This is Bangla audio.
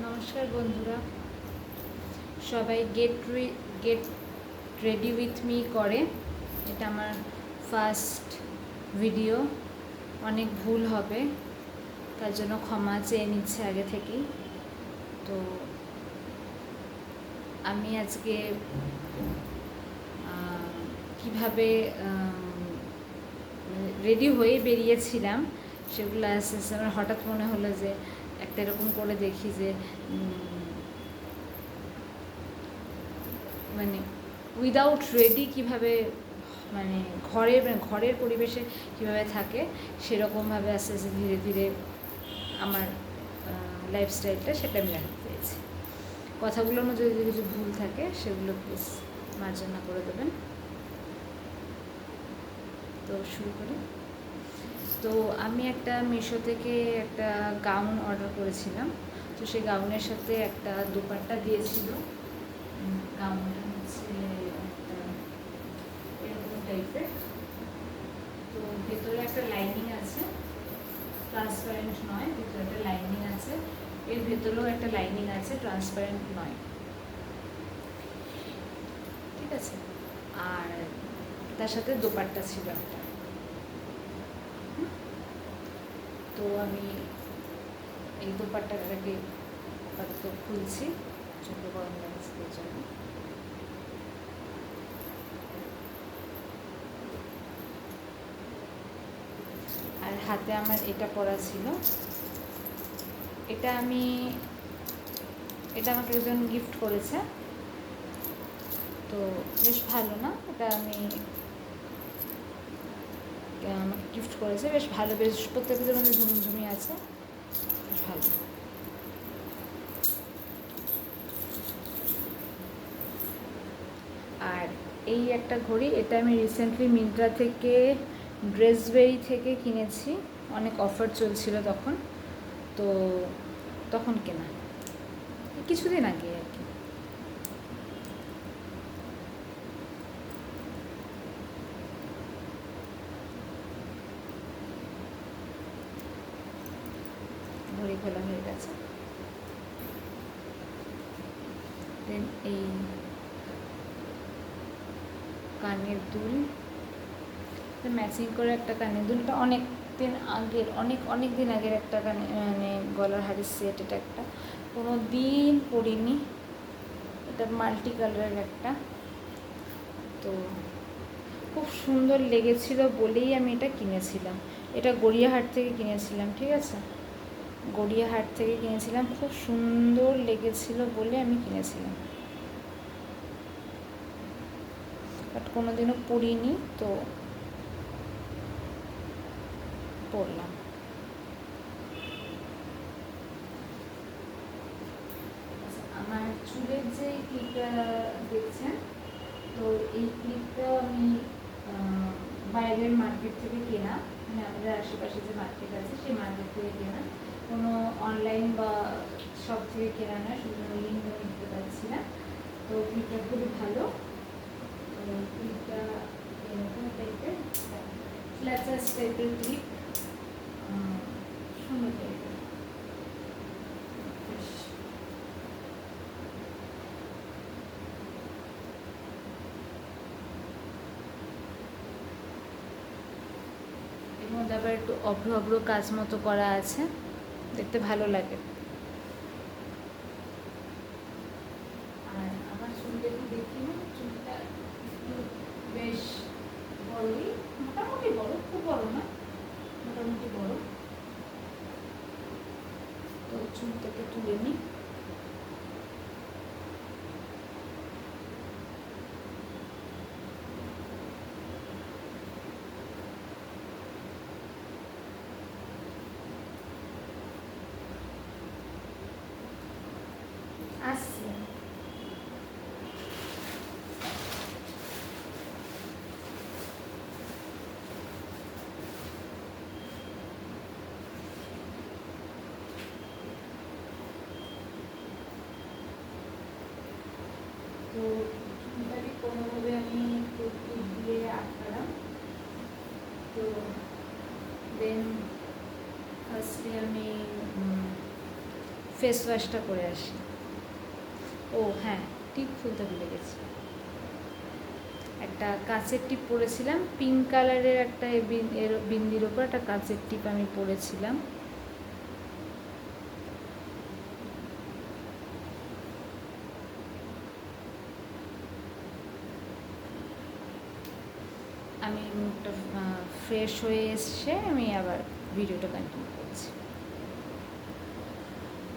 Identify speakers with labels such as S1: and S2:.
S1: নমস্কার বন্ধুরা, সবাই গেট রেডি উইথ মি করে। এটা আমার ফার্স্ট ভিডিও, অনেক ভুল হবে, তার জন্য ক্ষমা চেয়ে নিচ্ছে আগে থেকেই। তো আমি আজকে কিভাবে রেডি হয়ে বেরিয়েছিলাম সেগুলো আস্তে আস্তে আমার হঠাৎ মনে হলো যে একটা এরকম করে দেখি যে মানে উইদাউট রেডি কিভাবে মানে ঘরের পরিবেশে কিভাবে থাকে সেরকমভাবে আস্তে আস্তে ধীরে ধীরে আমার লাইফস্টাইলটা সেটা আমি দেখাতে চাইছি। কথাগুলোর মধ্যে যদি কিছু ভুল থাকে সেগুলো প্লিজ মার্জনা করে দেবেন। তো শুরু করি। তো আমি একটা মিশো থেকে একটা গাউন অর্ডার করেছিলাম। তো সেই গাউনের সাথে একটা দোপাট্টা দিয়েছিল। গাউনটা হচ্ছে একটা এরকম টাইপের। তো ভেতরে একটা লাইনিং আছে, ট্রান্সপারেন্ট নয়, ভেতরে একটা লাইনিং আছে, এর ভেতরেও একটা লাইনিং আছে, ট্রান্সপারেন্ট নয়, ঠিক আছে। আর তার সাথে দোপাট্টা ছিল একটা। তো আমি এই দোপাট্টাটাকে আপাতত খুলছি, প্রচণ্ড গরম লাগছে এই জন্য। আর হাতে আমার এটা পরা ছিল, এটা আমাকে একজন গিফট করেছে। তো বেশ ভালো না, এটা আমাকে গিফট করেছে, বেশ ভালো, বেশ প্রত্যেকটার মধ্যে ঝুমঝুমি আছে, বেশ ভালো। আর এই একটা ঘড়ি, এটা আমি রিসেন্টলি মিন্ত্রা থেকে ড্রেসবেরি থেকে কিনেছি, অনেক অফার চলছিল তখন, তো তখন কেনা, কিছুদিন আগে আর কি। ঘড়ি খোলা হয়ে গেছে। দেন এই কানের দুল, ম্যাচিং করে একটা কানের দুলটা অনেক দিন আগের একটা মানে গলার হাড়ির সেট। এটা একটা কোনো দিন পরিনি, এটা মাল্টি কালারের একটা। তো খুব সুন্দর লেগেছিল বলেই আমি এটা কিনেছিলাম। এটা গড়িয়াহাট থেকে কিনেছিলাম, ঠিক আছে, গড়িয়াহাট থেকে কিনেছিলাম, খুব সুন্দর লেগেছিল বলে আমি কিনেছিলাম, বাট কোনোদিনও পরিনি, তো পরলাম। আমার চুলের যে ক্লিপটা দেখছেন, তো এই ক্লিপটা আমি বাইরের মার্কেট থেকে কেনা, মানে আমাদের আশেপাশে যে মার্কেট আছে সেই মার্কেট থেকে কেনা, কোনো অনলাইন বা সব থেকে কেনা নয়, শুধু লিঙ্ক আমি দিতে পারছি না। তো ক্লিপটা খুবই ভালো। তো ক্লিপটা এরকম টাইপের, ফ্ল্যাচাস টাইপের ক্লিপ, সুন্দর টাইপের। এর মধ্যে আবার একটু অভ্র অভ্র কাজ মতো করা আছে, দেখতে ভালো লাগে। আর আমার চুলটা একটু দেখি না, চুলটা একটু বেশ বড়ই, মোটামুটি বড়, খুব বড় না, মোটামুটি বড়। তো চুলটাকে তুলে নিই। আসছি। তো চুলটাকে কোনোভাবে আমি ক্লিপ দিয়ে আটকালাম। তো দেন ফার্স্টে আমি ফেস ওয়াশটা করে আসি। ও হ্যাঁ, টিপ খুলতে ভুলে গেছি। একটা কাচের টিপ পরেছিলাম, পিঙ্ক কালারের একটা এর বিন্দির ওপর একটা কাচের টিপ আমি পরেছিলাম। আমি মুখটা ফ্রেশ হয়ে এসে আমি আবার ভিডিওটা কন্টিনিউ করছি।